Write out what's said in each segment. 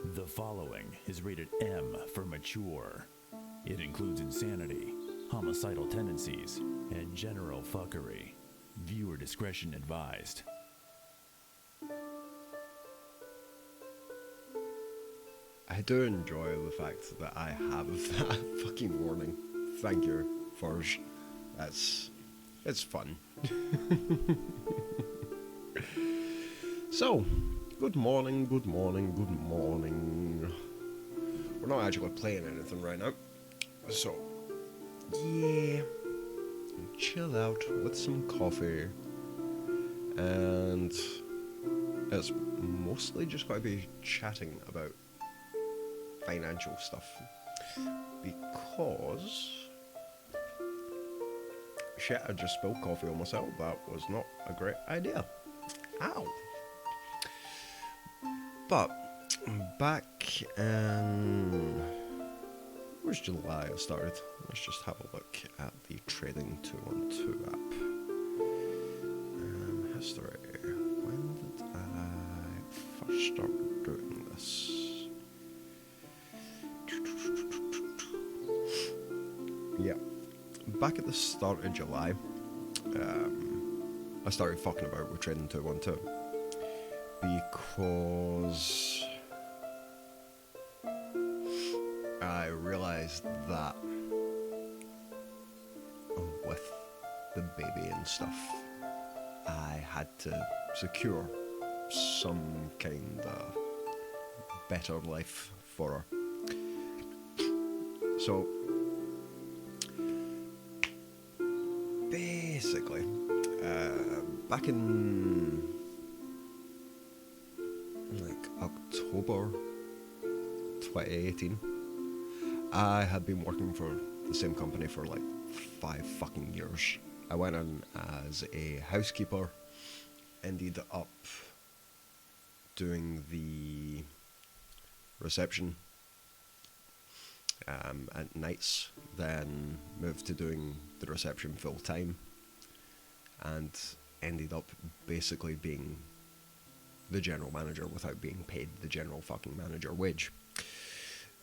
The following is rated M for mature. It includes insanity, homicidal tendencies, and general fuckery. Viewer discretion advised. I do enjoy the fact that I have that fucking warning. Thank you, Forge. It's fun. So, good morning. We're not actually playing anything right now. So, yeah. Chill out with some coffee. And it's mostly just going to be chatting about financial stuff. Because shit, I just spilled coffee on myself. That was not a great idea. Ow. But back in, where's July I started? Let's just have a look at the Trading 212 app. History. When did I first start doing this? Yeah, back at the start of July, I started fucking about with Trading 212 because I realised that with the baby and stuff, I had to secure some kind of better life for her. So basically, back in like October 2018, I had been working for the same company for like 5 fucking years. I went in as a housekeeper, ended up doing the reception at nights, then moved to doing the reception full time, and ended up basically being the general manager without being paid the general fucking manager wage.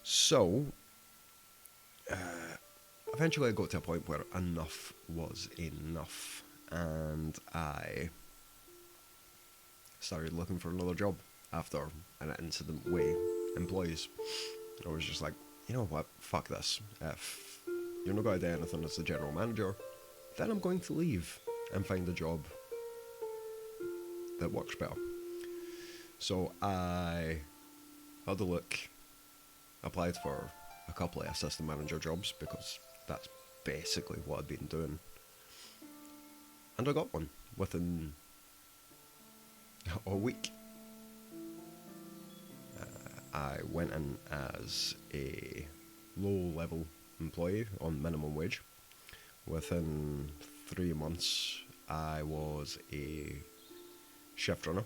So, eventually I got to a point where enough was enough, and I started looking for another job after an incident with employees. I was just like, you know what, fuck this. If you're not going to do anything as the general manager, then I'm going to leave and find a job that works better. So I had a look, applied for a couple of assistant manager jobs because that's basically what I'd been doing. And I got one within a week. I went in as a low-level employee on minimum wage. Within 3 months, I was a shift runner.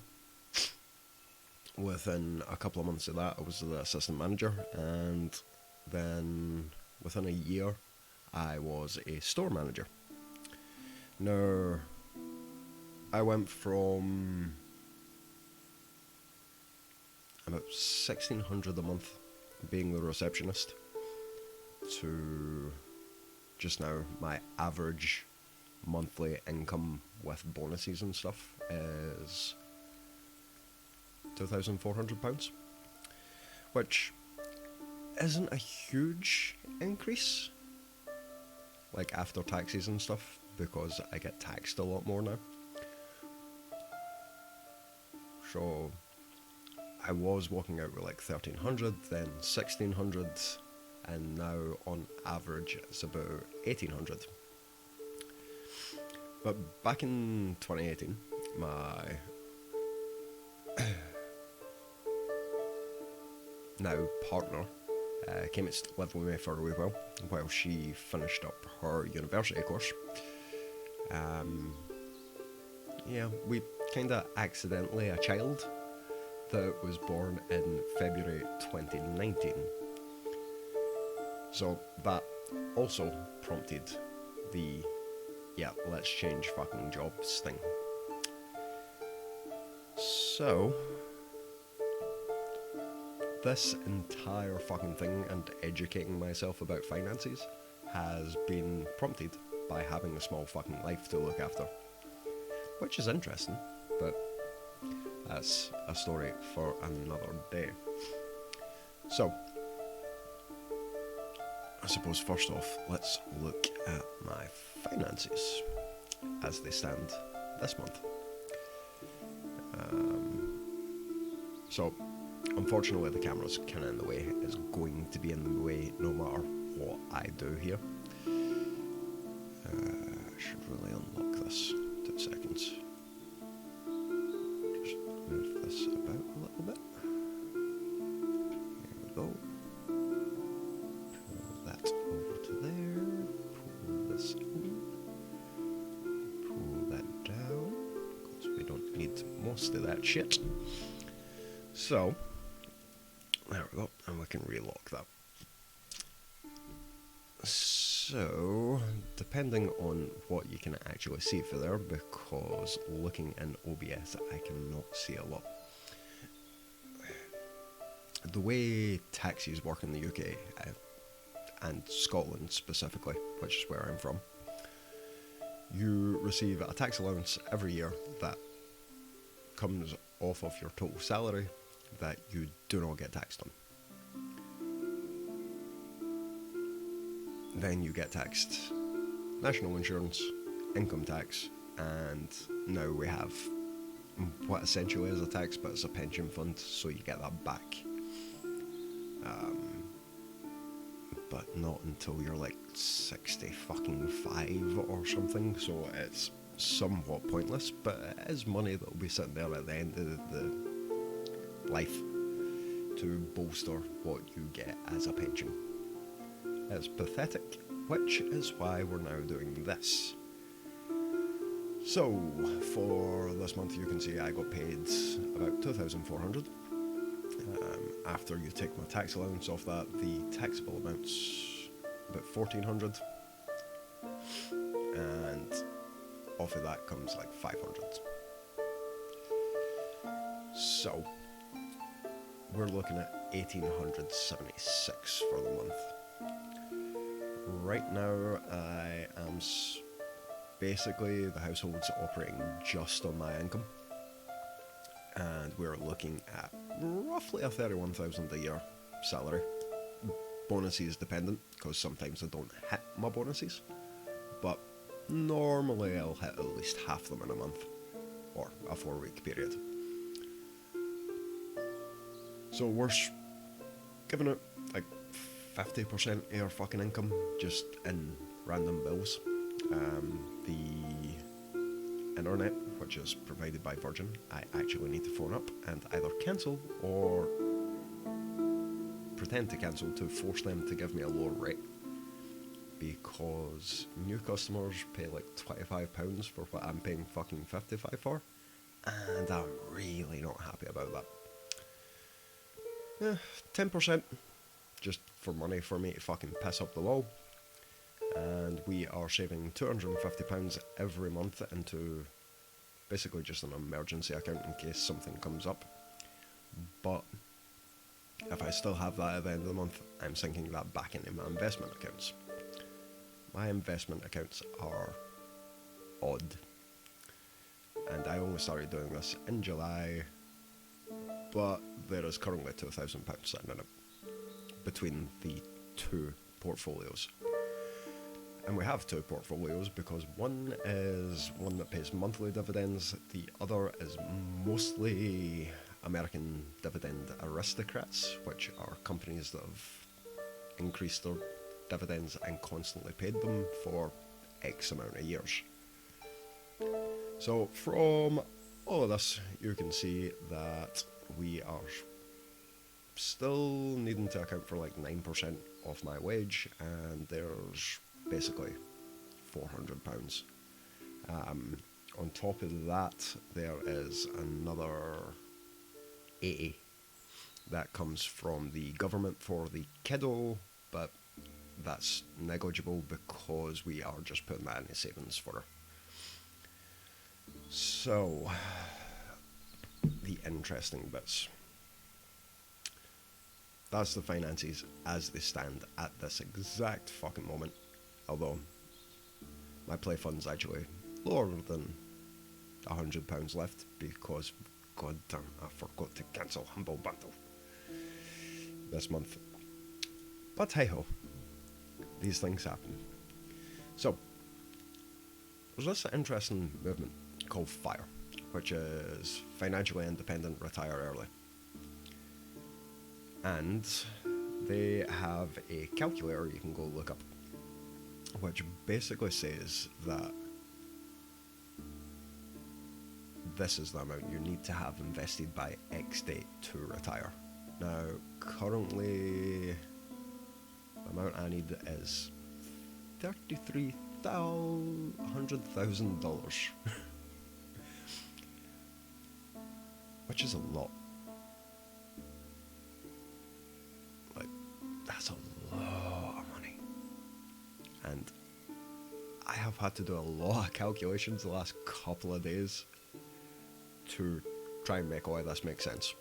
Within a couple of months of that, I was the assistant manager, and then within a year, I was a store manager. Now, I went from about $1,600 a month being the receptionist to just now my average monthly income with bonuses and stuff is £2,400, which isn't a huge increase, like after taxes and stuff, because I get taxed a lot more now. So I was walking out with like 1,300, then 1,600, and now on average it's about 1,800. But back in 2018, my now partner came to live with me for a wee while she finished up her university course. Yeah, we kinda accidentally a child that was born in February 2019. So that also prompted the, yeah, let's change fucking jobs thing. So, this entire fucking thing and educating myself about finances has been prompted by having a small fucking life to look after. Which is interesting, but that's a story for another day. So, I suppose first off, let's look at my finances as they stand this month. So, unfortunately, the camera's kind of in the way. It's going to be in the way no matter what I do here. I should really unlock this. 2 seconds. Just move this about a little bit. There we go. Pull that over to there. Pull this in. Pull that down, because we don't need most of that shit. So, there we go, and we can relock that. So, depending on what you can actually see for there, because looking in OBS I cannot see a lot. The way taxis work in the UK, and Scotland specifically, which is where I'm from, you receive a tax allowance every year that comes off of your total salary that you do not get taxed on. Then you get taxed national insurance, income tax, and now we have what essentially is a tax, but it's a pension fund, so you get that back. But not until you're like 65 or something, so it's somewhat pointless, but it is money that will be sitting there at the end of the life to bolster what you get as a pension. It's pathetic, which is why we're now doing this. So, for this month you can see I got paid about 2,400. After you take my tax allowance off that, the taxable amount's about 1,400. And off of that comes like 500. So, we're looking at 1,876 for the month. Right now, I am basically, the household's operating just on my income, and we're looking at roughly a 31,000 a year salary. Bonuses dependent, because sometimes I don't hit my bonuses, but normally I'll hit at least half them in a month, or a 4-week period. So we're giving it like 50% of your fucking income just in random bills. The internet, which is provided by Virgin, I actually need to phone up and either cancel or pretend to cancel to force them to give me a lower rate, because new customers pay like £25 for what I'm paying fucking $55 for, and I'm really not happy about that. 10% just for money for me to fucking piss up the wall, and we are saving £250 every month into basically just an emergency account in case something comes up. But if I still have that at the end of the month, I'm sinking that back into my investment accounts. My investment accounts are odd, and I only started doing this in July, but there is currently £2,000 sitting in it between the two portfolios. And we have two portfolios because one is one that pays monthly dividends, the other is mostly American dividend aristocrats, which are companies that have increased their dividends and constantly paid them for X amount of years. So from all of this, you can see that we are still needing to account for like 9% of my wage, and there's basically £400. On top of that, there is another 80 that comes from the government for the kiddo, but that's negligible because we are just putting that in savings for her. So, the interesting bits. That's the finances as they stand at this exact fucking moment. Although my play fund's actually lower than £100 left because, god damn, I forgot to cancel Humble Bundle this month. But hey ho, these things happen. So, there's this interesting movement called FIRE, which is Financially Independent Retire Early. And they have a calculator you can go look up, which basically says that this is the amount you need to have invested by X date to retire. Now, currently, the amount I need is $33,100,000, which is a lot. Like, that's a lot of money. And I have had to do a lot of calculations the last couple of days to try and make all of this make sense.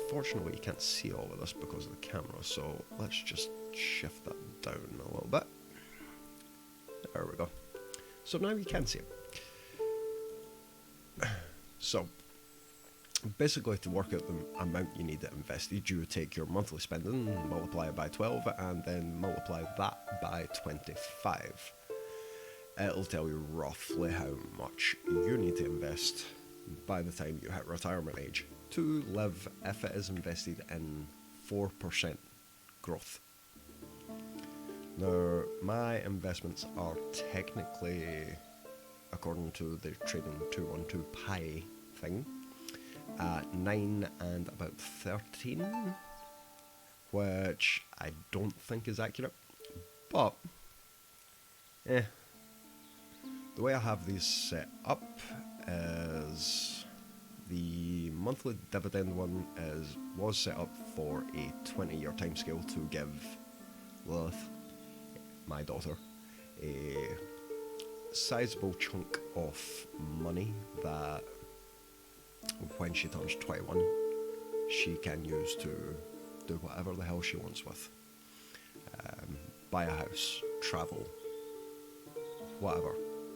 Unfortunately, you can't see all of this because of the camera, so let's just shift that down a little bit. There we go. So now you can see it. So, basically, to work out the amount you need to invest, you take your monthly spending, multiply it by 12, and then multiply that by 25. It'll tell you roughly how much you need to invest by the time you hit retirement age to live if it is invested in 4% growth. Now, my investments are technically, according to the Trading 212 Pi thing, 9 and about 13, which I don't think is accurate, but the way I have these set up is the monthly dividend one was set up for a 20-year timescale to give Lilith, my daughter, a sizable chunk of money that when she turns 21 she can use to do whatever the hell she wants with. Buy a house, travel, whatever.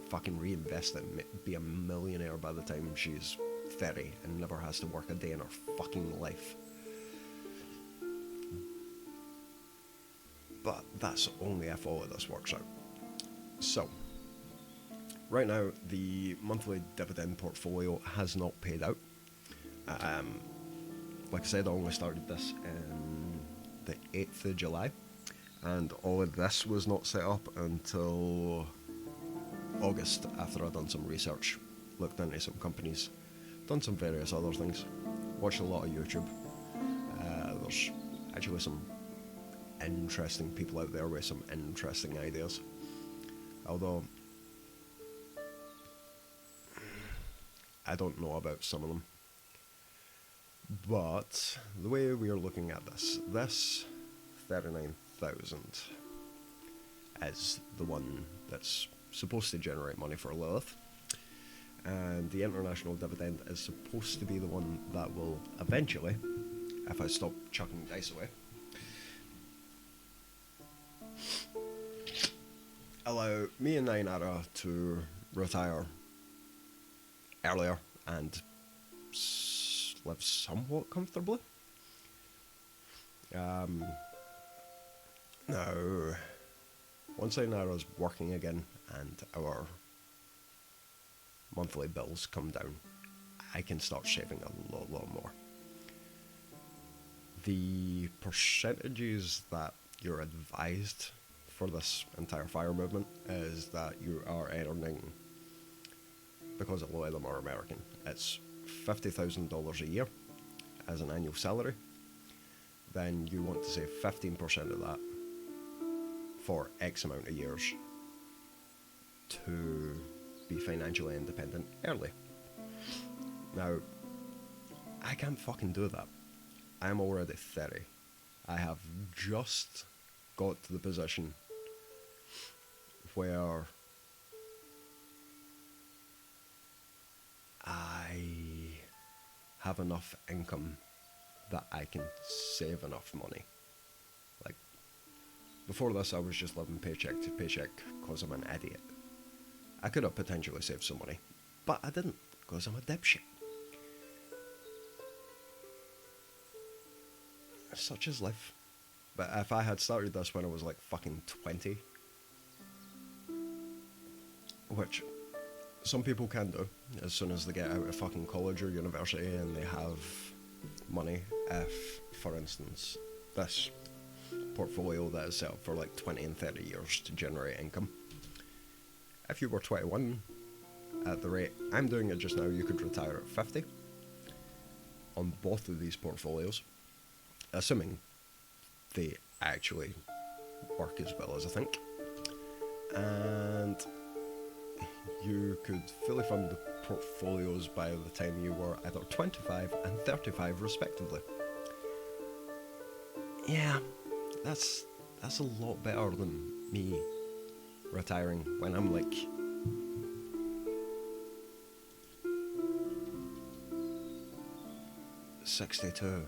Fucking reinvest it and be a millionaire by the time she's 30 and never has to work a day in her fucking life. But that's only if all of this works out. So, right now, the monthly dividend portfolio has not paid out. Like I said, I only started this in the 8th of July, and all of this was not set up until August, after I'd done some research, looked into some companies, done some various other things, watched a lot of YouTube. There's actually some interesting people out there with some interesting ideas, although I don't know about some of them. But the way we are looking at this 39,000 is the one that's supposed to generate money for Lilith, and the international dividend is supposed to be the one that will eventually, if I stop chucking dice away, allow me and Nainara to retire earlier and live somewhat comfortably. Now, once Nainara's working again and our monthly bills come down, I can start saving a lot more. The percentages that you're advised for this entire FIRE movement is that you are earning, because a lot of them are American, it's $50,000 a year as an annual salary. Then you want to save 15% of that for X amount of years to be financially independent early. Now, I can't fucking do that. I'm already 30. I have just got to the position where I have enough income that I can save enough money. Like, before this, I was just living paycheck to paycheck because I'm an idiot. I could have potentially saved some money, but I didn't because I'm a dipshit. Such is life. But if I had started this when I was like fucking 20, which some people can do as soon as they get out of fucking college or university and they have money. If, for instance, this portfolio that is set up for like 20 and 30 years to generate income. If you were 21, at the rate I'm doing it just now, you could retire at 50 on both of these portfolios, assuming they actually work as well as I think. And you could fully fund the portfolios by the time you were either 25 and 35 respectively. Yeah, that's a lot better than me retiring when I'm like 62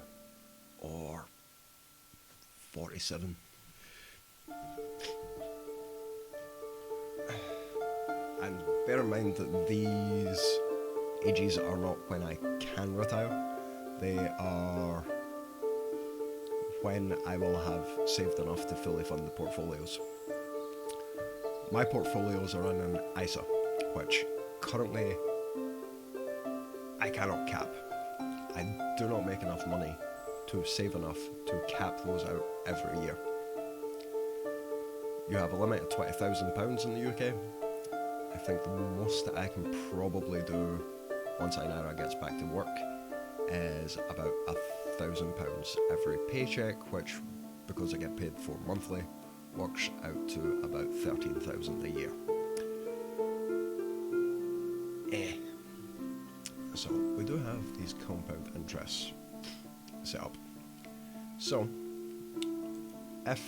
or 47. And bear in mind that these ages are not when I can retire. They are when I will have saved enough to fully fund the portfolios. My portfolios are in an ISA, which currently I cannot cap. I do not make enough money to save enough to cap those out every year. You have a limit of £20,000 in the UK. I think the most that I can probably do once Ainara gets back to work is about £1,000 every paycheck, which, because I get paid for monthly, works out to about 13,000 a year. So we do have these compound interests set up. So if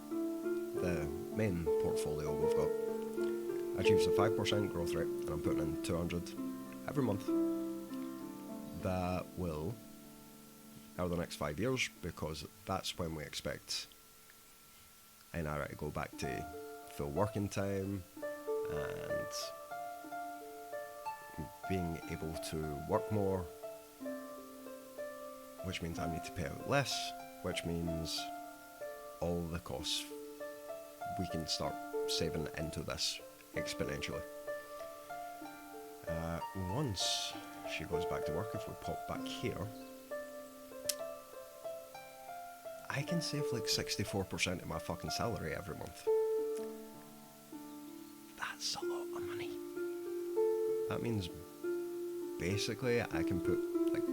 the main portfolio we've got achieves a 5% growth rate, and I'm putting in 200 every month, that will, over the next 5 years, because that's when we expect Ainara to go back to full working time and being able to work more, which means I need to pay out less, which means all the costs we can start saving into this exponentially. Once she goes back to work, if we pop back here, I can save like 64% of my fucking salary every month. That's a lot of money. That means basically I can put like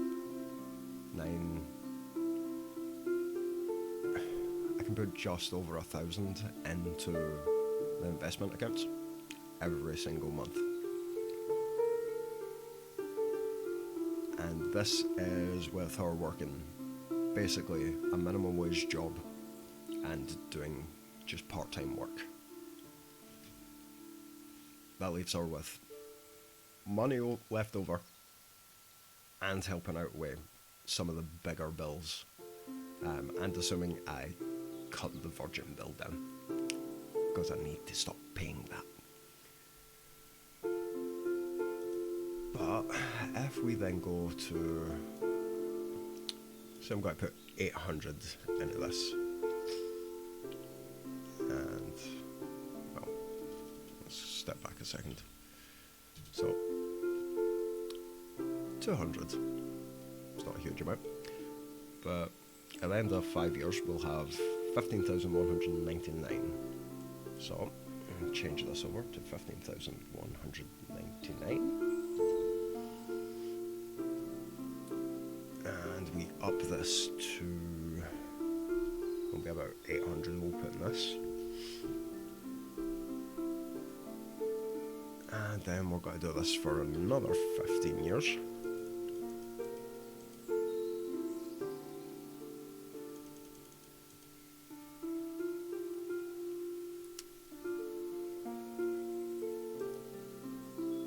I can put just over 1,000 into the investment accounts every single month. And this is with her working basically a minimum wage job and doing just part-time work. That leaves her with money left over and helping out with some of the bigger bills, and assuming I cut the Virgin bill down, because I need to stop paying that. But if we then go to, so I'm going to put 800 into this, and well, let's step back a second. So 200, it's not a huge amount, but at the end of 5 years we'll have 15,199. So I'll change this over to 15,199. And we up this to, will be about 800 we'll put in this. And then we're going to do this for another 15 years.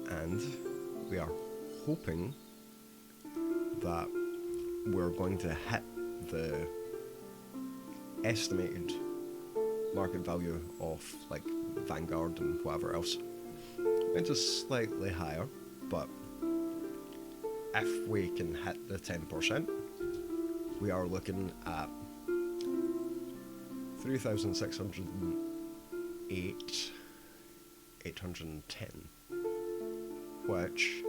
And we are hoping that we're going to hit the estimated market value of like Vanguard and whatever else, which is slightly higher, but if we can hit the 10%, we are looking at 3,608,810, which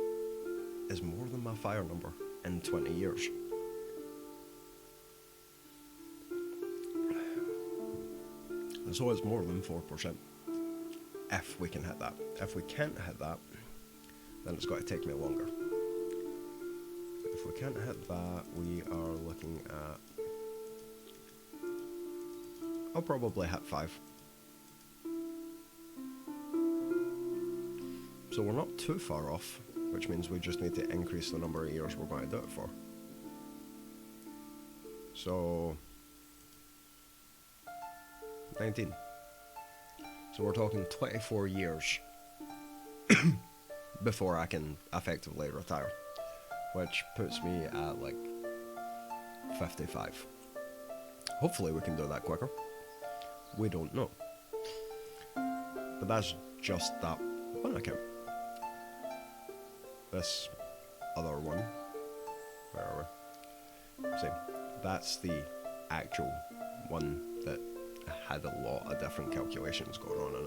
is more than my fire number in 20 years. And so it's more than 4% if we can hit that. If we can't hit that, then it's got to take me longer. If we can't hit that, we are looking at... I'll probably hit 5. So we're not too far off, which means we just need to increase the number of years we're going to do it for. So... 19. So we're talking 24 years before I can effectively retire, which puts me at like 55. Hopefully we can do that quicker. We don't know. But that's just that one account. This other one, where are we? See, that's the actual one that had a lot of different calculations going on in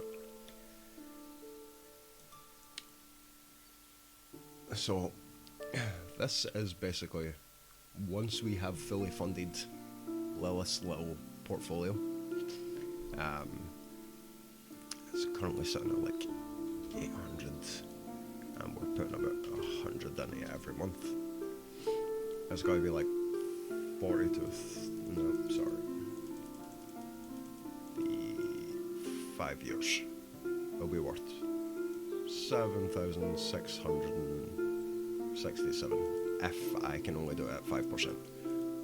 it. So this is basically, once we have fully funded Lilith's little portfolio, it's currently sitting at like 800, and we're putting about 100 in it every month. It's got to be like 5 years. It'll be worth 7,667 if I can only do it at 5%.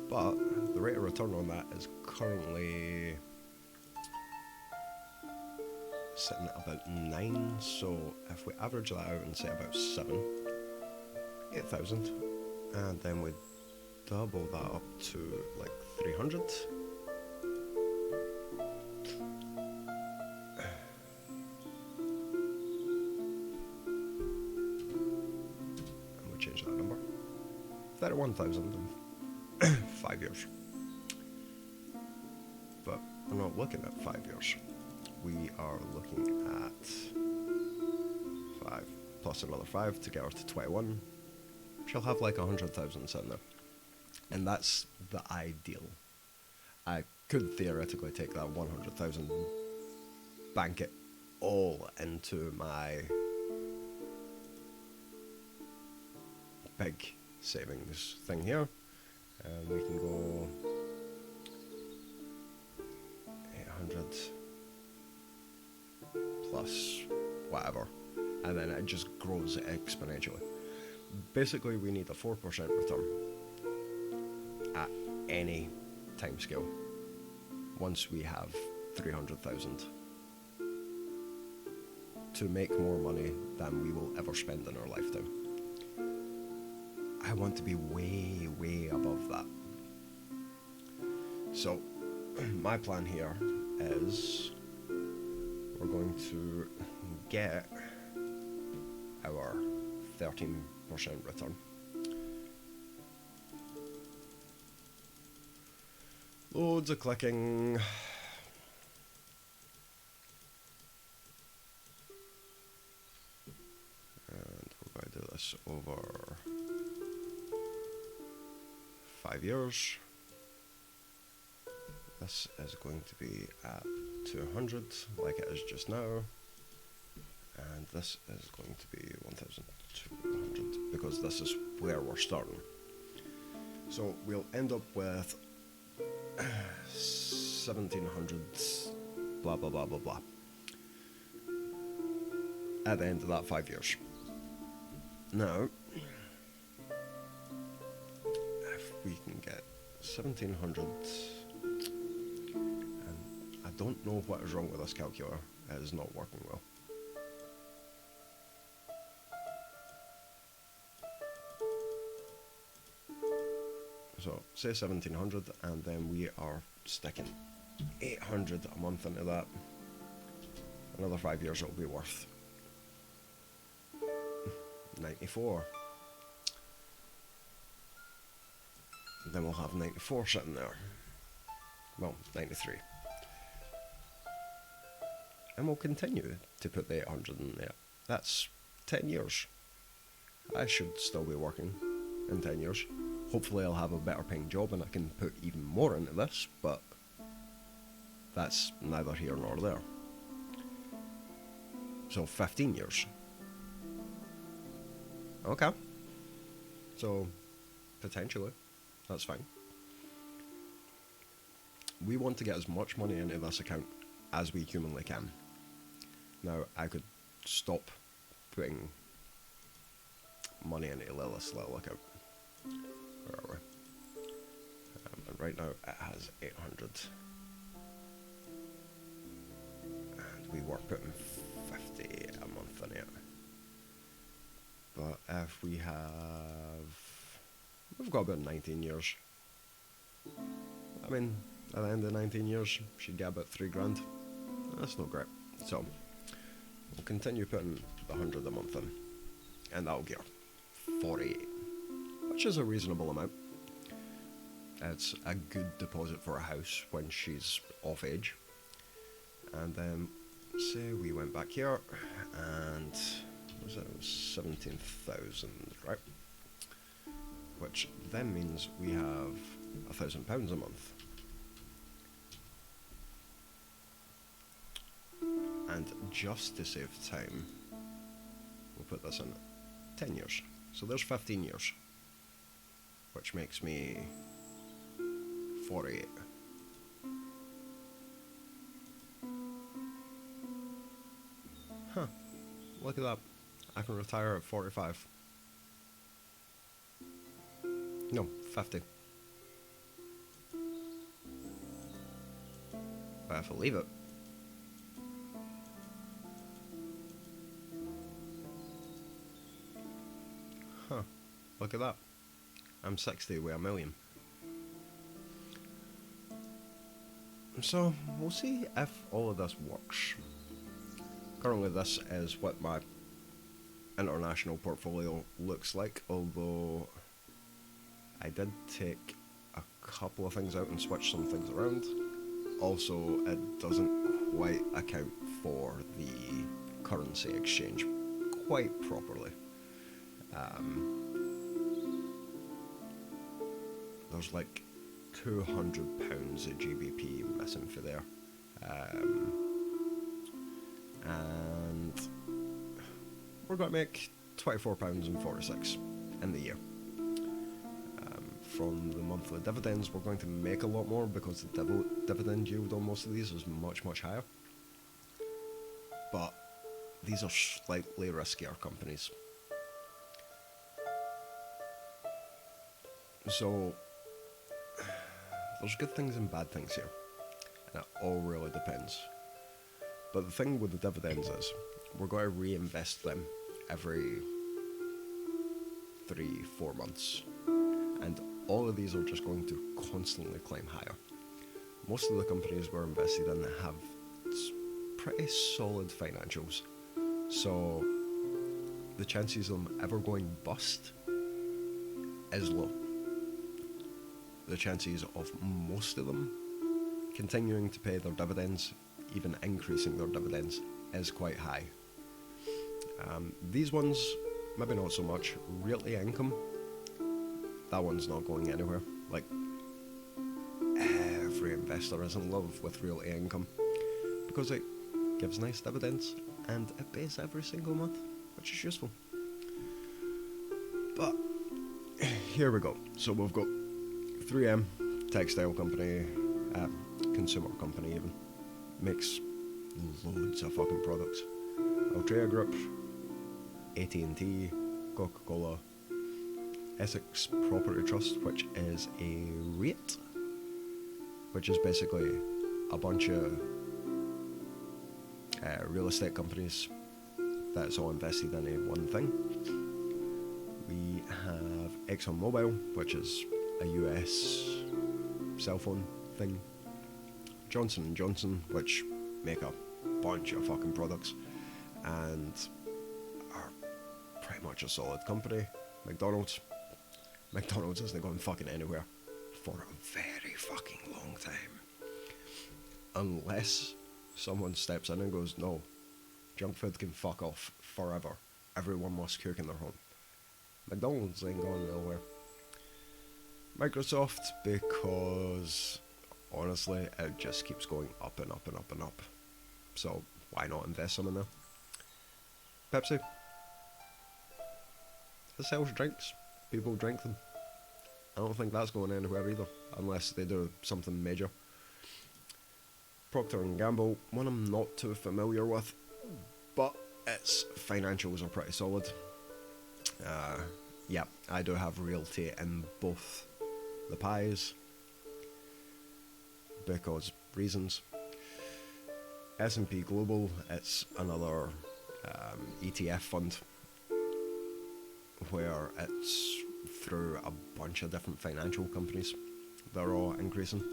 But the rate of return on that is currently sitting at about 9, so if we average that out and say about 8,000, and then we double that up to like 300, and we change that number, 31,000 in 5 years. But we're not looking at 5 years. We are looking at 5 plus another 5 to get her to 21. She'll have like 100,000 sitting there. And that's the ideal. I could theoretically take that 100,000, bank it all into my big savings thing here. And we can go 800 plus whatever, and then it just grows exponentially. Basically, we need a 4% return at any time scale once we have 300,000 to make more money than we will ever spend in our lifetime. I want to be way, way above that. So, my plan here is we're going to get our 13% return. Loads of clicking. And we're going to do this over 5 years. This is going to be at 200, like it is just now. And this is going to be 1,200, because this is where we're starting. So we'll end up with 1,700, blah, blah, blah, blah, blah, at the end of that 5 years. Now, if we can get 1,700, and I don't know what is wrong with this calculator, it is not working well. So say 1,700, and then we are sticking 800 a month into that. Another 5 years it'll be worth 94. Then we'll have 94 sitting there. Well, 93. And we'll continue to put the 800 in there. That's 10 years. I should still be working in 10 years. Hopefully I'll have a better paying job and I can put even more into this, but that's neither here nor there. So 15 years. Okay. So, potentially, that's fine. We want to get as much money into this account as we humanly can. Now, I could stop putting money into this little account. Where are we? And right now, it has 800. And we were putting 50 a month in it. But if we've got about 19 years. I mean, at the end of 19 years, she'd get about 3 grand. That's not great. So, we'll continue putting the 100 a month in. And that'll get her 48, which is a reasonable amount. It's a good deposit for a house when she's of age. And then, say we went back here, and was it 17,000, right? Which then means we have £1,000 a month. And just to save time, we'll put this in 10 years. So there's 15 years, which makes me 48. Huh, look at that. I can retire at 45. No, 50. But if I leave it, look at that. I'm 60 with $1 million. So, we'll see if all of this works. Currently this is what my international portfolio looks like, although I did take a couple of things out and switch some things around. Also, it doesn't quite account for the currency exchange quite properly. There's like £200 of GBP missing for there. And we're going to make £24.46 in the year. From the monthly dividends, we're going to make a lot more because the dividend yield on most of these is much, much higher. But these are slightly riskier companies. So, there's good things and bad things here, and it all really depends. But the thing with the dividends is, we're going to reinvest them every 3-4 months, and all of these are just going to constantly climb higher. Most of the companies we're invested in have pretty solid financials, so the chances of them ever going bust is low. The chances of most of them continuing to pay their dividends, even increasing their dividends, is quite high. These ones, maybe not so much. Realty income, that one's not going anywhere. Like, every investor is in love with realty income because it gives nice dividends and it pays every single month, which is useful. But here we go. So we've got 3M, textile company, consumer company even, makes loads of fucking products. Altria Group, AT&T, Coca-Cola, Essex Property Trust, which is a REIT, which is basically a bunch of real estate companies that's all invested in one thing. We have ExxonMobil, which is a US cell phone thing. Johnson & Johnson, which make a bunch of fucking products and are pretty much a solid company. McDonald's isn't going fucking anywhere for a very fucking long time. Unless someone steps in and goes, no, junk food can fuck off forever. Everyone must cook in their home. McDonald's ain't going nowhere. Microsoft, because honestly, it just keeps going up and up and up and up. So why not invest some in there? Pepsi. It sells drinks. People drink them. I don't think that's going anywhere either, unless they do something major. Procter & Gamble, one I'm not too familiar with, but its financials are pretty solid. Yeah, I do have realty in both the pies, because reasons. S&P Global, it's another ETF fund, where it's through a bunch of different financial companies. They're all increasing.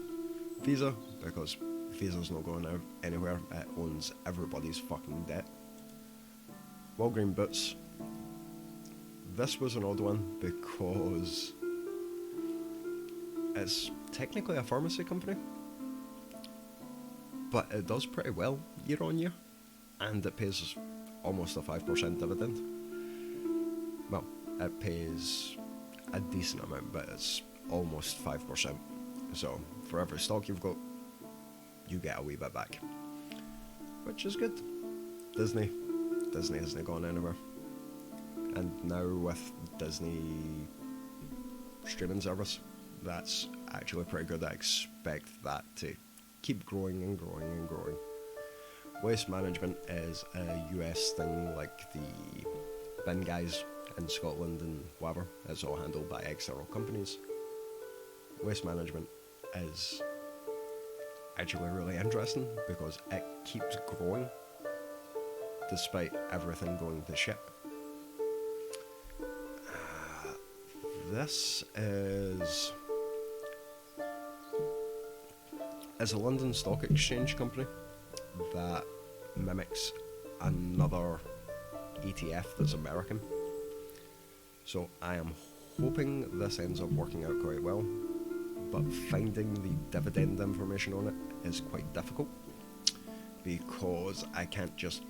Visa, because Visa's not going out anywhere, it owns everybody's fucking debt. Walgreen Boots, this was an odd one because it's technically a pharmacy company, but it does pretty well year on year, and it pays almost a 5% dividend. Well, it pays a decent amount, but it's almost 5%. So for every stock you've got, you get a wee bit back, which is good. Disney isn't going anywhere, and now with Disney streaming service, that's actually pretty good. I expect that to keep growing and growing and growing. Waste management is a US thing, like the bin guys in Scotland and whatever. It's all handled by external companies. Waste management is actually really interesting because it keeps growing despite everything going to shit. This is a London Stock Exchange company that mimics another ETF that's American. So I am hoping this ends up working out quite well, but finding the dividend information on it is quite difficult because I can't just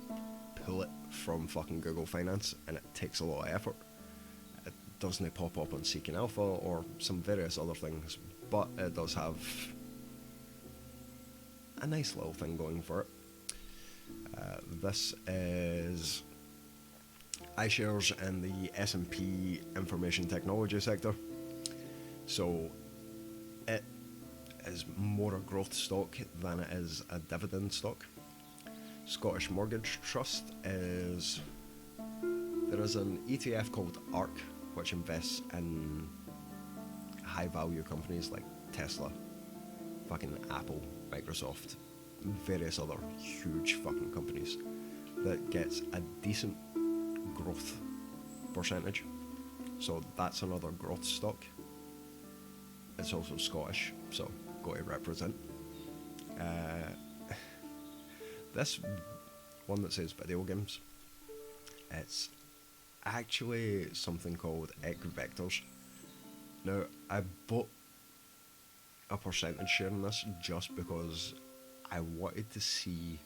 pull it from fucking Google Finance, and it takes a lot of effort. It doesn't pop up on Seeking Alpha or some various other things, but it does have a nice little thing going for it. This is iShares in the S&P information technology sector. So it is more a growth stock than it is a dividend stock. Scottish Mortgage Trust is... There is an ETF called ARK, which invests in high value companies like Tesla, fucking Apple, Microsoft, various other huge fucking companies, that gets a decent growth percentage. So that's another growth stock. It's also Scottish, so got to represent. This one that says video games, it's actually something called Vectors. Now, I bought a percentage share in this just because I wanted to see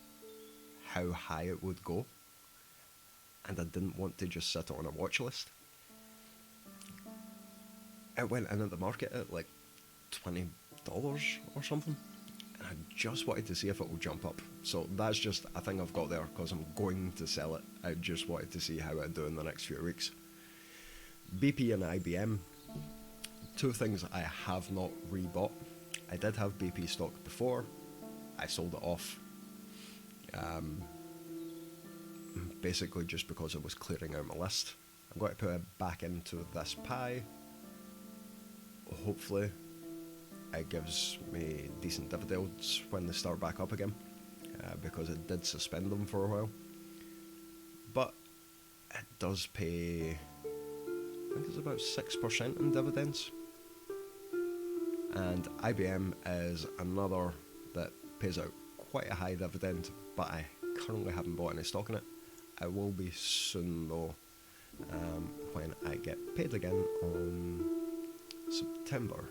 how high it would go, and I didn't want to just sit it on a watch list. It went in at the market at like $20 or something, and I just wanted to see if it will jump up. So that's just a thing I've got there because I'm going to sell it. I just wanted to see how it'd do in the next few weeks. BP and IBM, two things I have not rebought. I did have BP stock before. I sold it off. Basically just because it was clearing out my list. I'm going to put it back into this pie. Hopefully it gives me decent dividends when they start back up again, because it did suspend them for a while. But it does pay, I think it's about 6% in dividends. And IBM is another that pays out quite a high dividend, but I currently haven't bought any stock in it. I will be soon though, when I get paid again on September.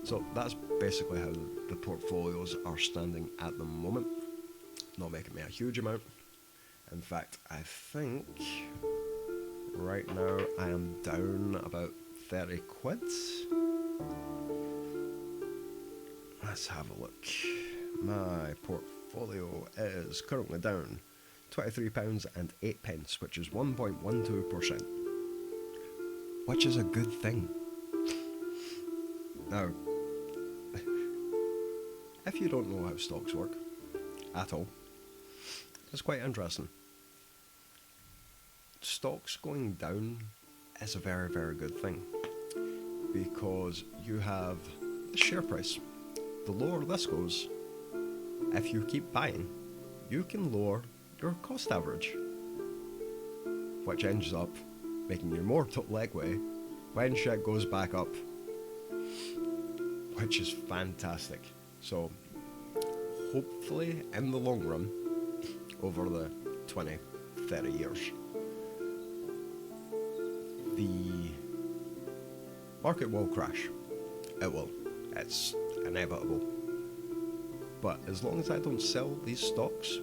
So that's basically how the portfolios are standing at the moment. Not making me a huge amount. In fact, I think right now I am down about 30 quid. Let's have a look. My portfolio is currently down £23.08, which is 1.12%, which is a good thing. Now, if you don't know how stocks work at all, it's quite interesting. Stocks going down is a very, very good thing, because you have the share price. The lower this goes, if you keep buying, you can lower your cost average, which ends up making you more total equity when shit goes back up, which is fantastic. So hopefully in the long run, over the 20, 30 years, the market will crash. It will. It's inevitable. But as long as I don't sell these stocks,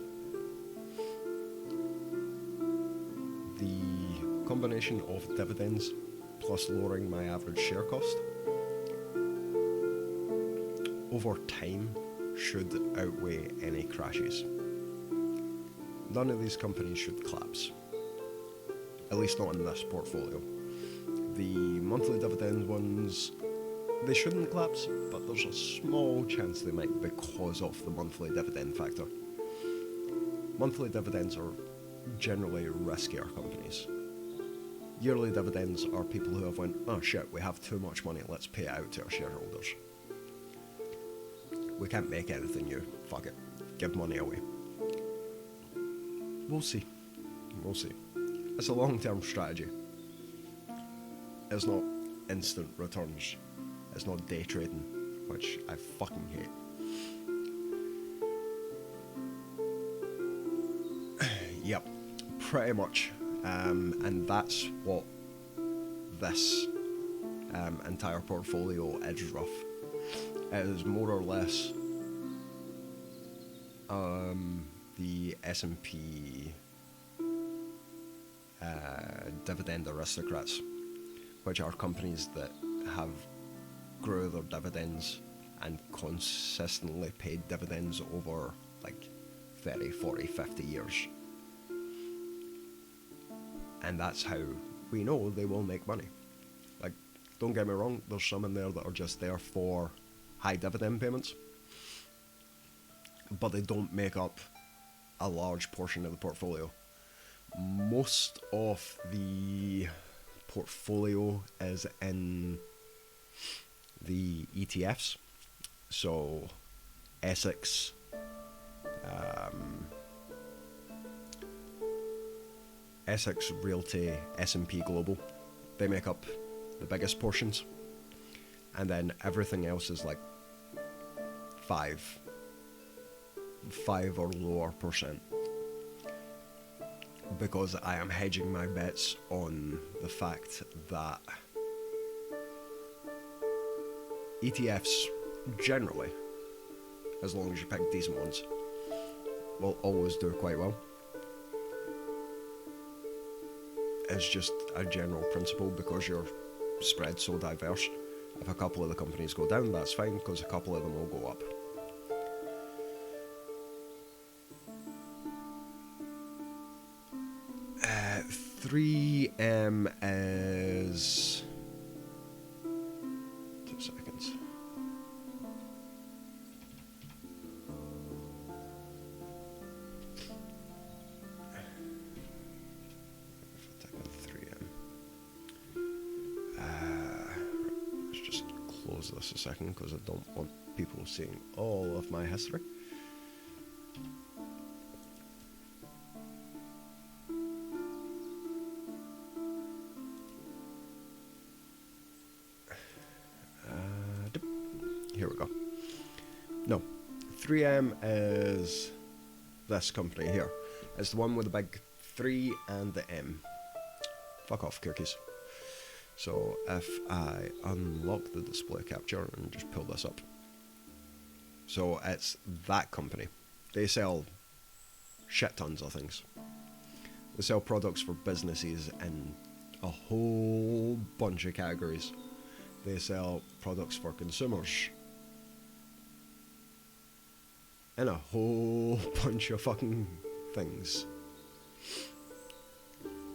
the combination of dividends plus lowering my average share cost over time should outweigh any crashes. None of these companies should collapse, at least not in this portfolio. The monthly dividend ones, they shouldn't collapse, but there's a small chance they might because of the monthly dividend factor. Monthly dividends are generally riskier companies. Yearly dividends are people who have went, oh shit, we have too much money, let's pay it out to our shareholders. We can't make anything new, fuck it, give money away. We'll see. We'll see. It's a long-term strategy. It's not instant returns. It's not day trading, which I fucking hate. Yep, pretty much. And that's what this entire portfolio is rough. It is more or less the S&P dividend aristocrats, which are companies that have grew their dividends and consistently paid dividends over like 30, 40, 50 years. And that's how we know they will make money. Like, don't get me wrong, there's some in there that are just there for high dividend payments, but they don't make up a large portion of the portfolio. Most of the portfolio is in the ETFs, so Essex, Essex Realty, S&P Global, they make up the biggest portions, and then everything else is like 5 or lower percent, because I am hedging my bets on the fact that ETFs generally, as long as you pick decent ones, will always do quite well. It's just a general principle, because your spread's so diverse. If a couple of the companies go down, that's fine, because a couple of them will go up. Uh, 3M is... 2 seconds. This a second, because I don't want people seeing all of my history. Here we go. No, 3M is this company here. It's the one with the big 3 and the M. Fuck off, cookies. So if I unlock the display capture and just pull this up. So it's that company. They sell shit tons of things. They sell products for businesses in a whole bunch of categories. They sell products for consumers in a whole bunch of fucking things.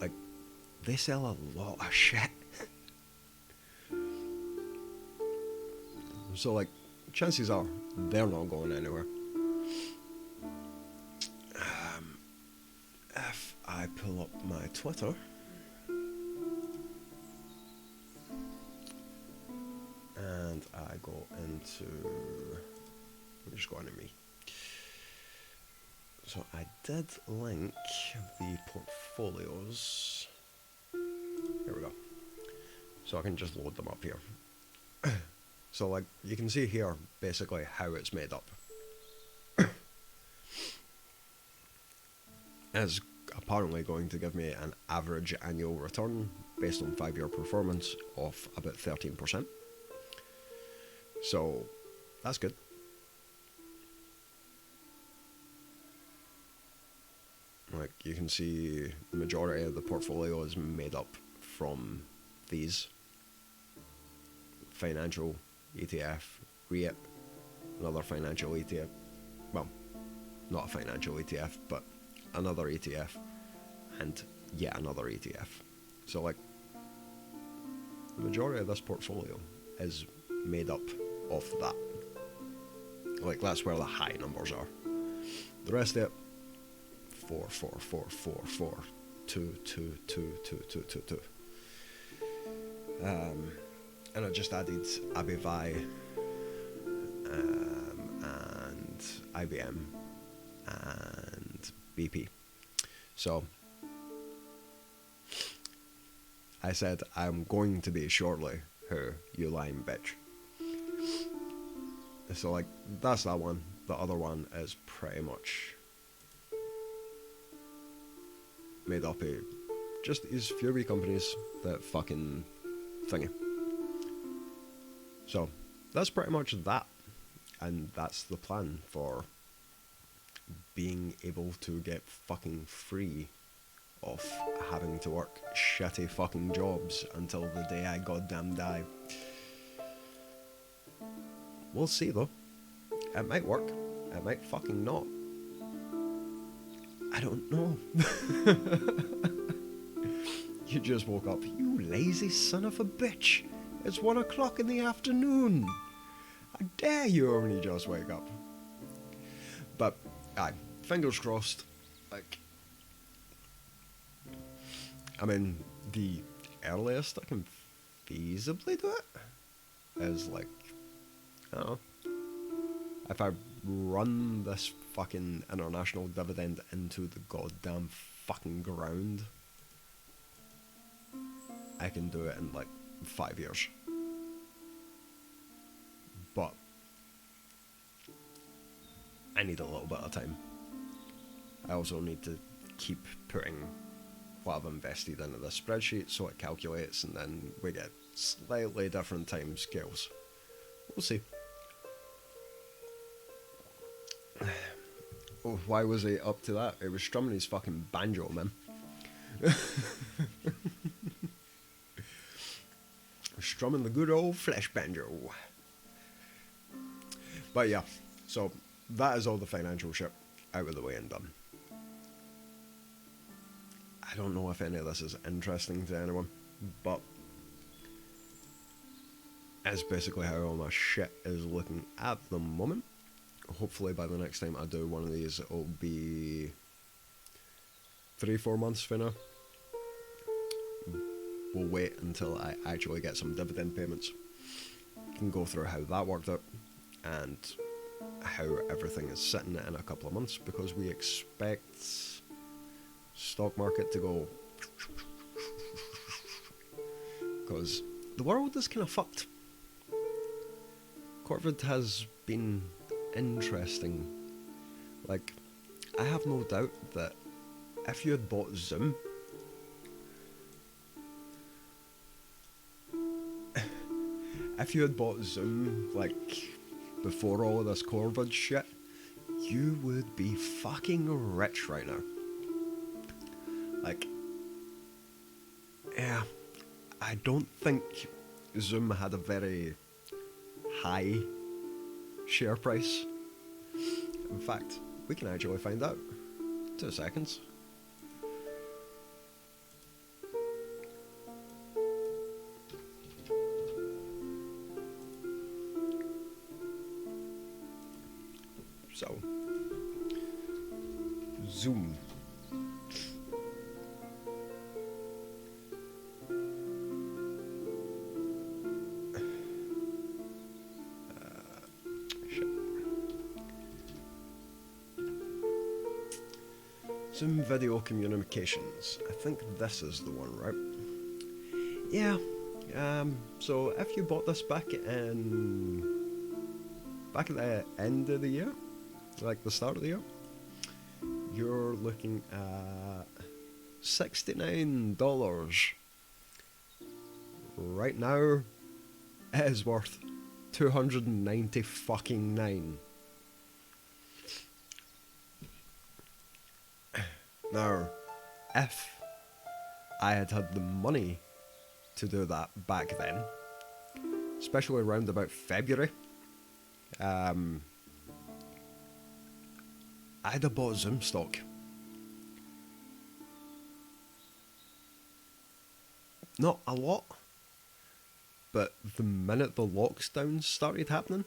Like, they sell a lot of shit. So, like, chances are they're not going anywhere. If I pull up my Twitter, and I go into, let me just go into me. So I did link the portfolios. Here we go. So I can just load them up here. So like you can see here basically how it's made up. It's apparently going to give me an average annual return based on 5-year performance of about 13%. So that's good. Like you can see the majority of the portfolio is made up from these: financial ETF, REIT, another financial ETF, well, not a financial ETF, but another ETF, and yet another ETF. So like, the majority of this portfolio is made up of that. Like, that's where the high numbers are. The rest of it, 4, 4, 4, 4, 4, 2, 2, 2, 2, 2, 2, 2. And I just added ABVI and IBM and BP. So I said I'm going to be shortly who you lying bitch. So like that's that one. The other one is pretty much made up of just these few wee companies that fucking thingy. So that's pretty much that, and that's the plan for being able to get fucking free of having to work shitty fucking jobs until the day I goddamn die. We'll see though. It might work. It might fucking not. I don't know. You just woke up. You lazy son of a bitch. It's 1 o'clock in the afternoon. How dare you only just wake up? But, aye, fingers crossed. Like, I mean, the earliest I can feasibly do it is like, I don't know, if I run this fucking international dividend into the goddamn fucking ground, I can do it in like 5 years. But I need a little bit of time. I also need to keep putting what I've invested into the spreadsheet so it calculates, and then we get slightly different time scales. We'll see. Oh, why was he up to that? He was strumming his fucking banjo, man. Strumming the good old flesh banjo. But yeah, so that is all the financial shit out of the way and done. I don't know if any of this is interesting to anyone, but that's basically how all my shit is looking at the moment. Hopefully by the next time I do one of these, it'll be 3-4 months for now. We'll wait until I actually get some dividend payments. Can go through how that worked out and how everything is sitting in a couple of months, because we expect stock market to go, because the world is kind of fucked. Corvid has been interesting. Like, I have no doubt that if you had bought Zoom, like, before all of this Corvid shit, you would be fucking rich right now. Like, yeah, I don't think Zoom had a very high share price. In fact, we can actually find out. 2 seconds. So, Zoom. Zoom Video Communications. I think this is the one, right? Yeah. So if you bought this back at the end of the year, like the start of the year, you're looking at $69. Right now, it is worth $290. Now, if I had had the money to do that back then, especially around about February, I'd have bought Zoom stock. Not a lot, but the minute the lockdowns started happening,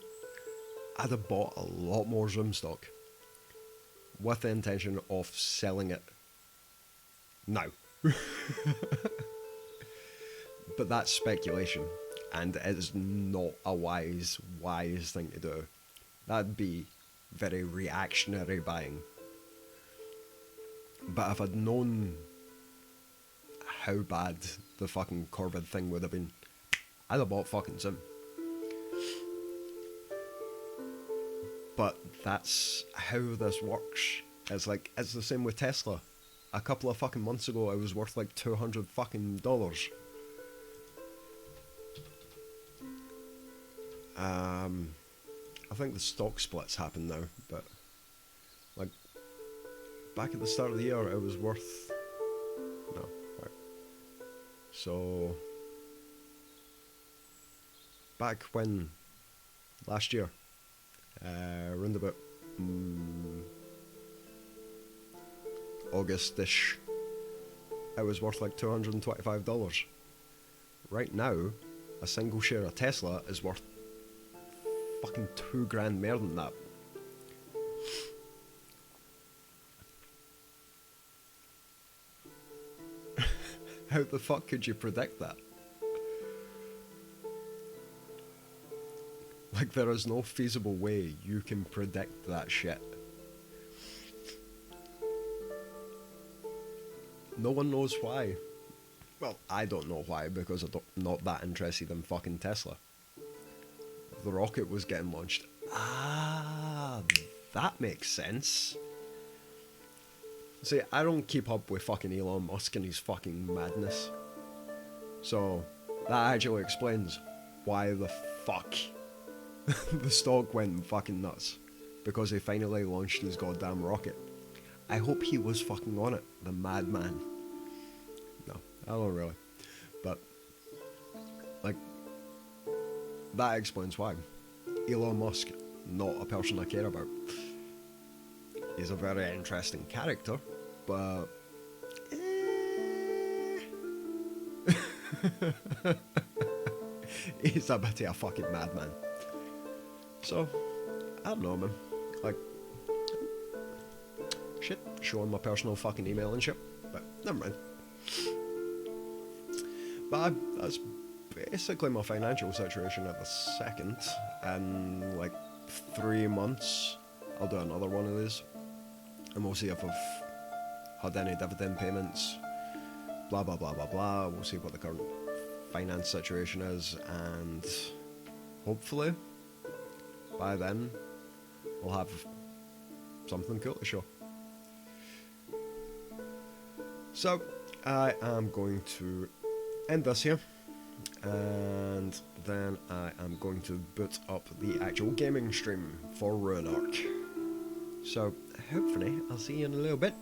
I'd have bought a lot more Zoom stock, with the intention of selling it now. But that's speculation, and it is not a wise thing to do. That'd be very reactionary buying. But if I'd known how bad the fucking Corvid thing would have been, I'd have bought fucking Zoom. But that's how this works. It's like, it's the same with Tesla. A couple of fucking months ago, I was worth like $200 fucking dollars. I think the stock splits happen now, but like back at the start of the year, it was worth no. Right. So back when last year, around about August-ish, it was worth like $225. Right now, a single share of Tesla is worth fucking $2,000 more than that. How the fuck could you predict that? Like, there is no feasible way you can predict that shit. No one knows why. Well, I don't know why, because I'm not that interested in fucking Tesla. The rocket was getting launched. Ah, that makes sense. See, I don't keep up with fucking Elon Musk and his fucking madness. So, that actually explains why the fuck the stock went fucking nuts. Because he finally launched his goddamn rocket. I hope he was fucking on it, the madman. No, I don't really. But, like, that explains why. Elon Musk, not a person I care about. He's a very interesting character, but... he's a bit of a fucking madman. So, I don't know, man. Like, shit, showing my personal fucking email and shit, but never mind. But that's basically my financial situation at the second. In like 3 months, I'll do another one of these, and we'll see if I've had any dividend payments, blah blah blah blah blah. We'll see what the current finance situation is, and hopefully by then we'll have something cool to show. So I am going to end this here, and then I am going to boot up the actual gaming stream for Ruin Arc. So hopefully I'll see you in a little bit.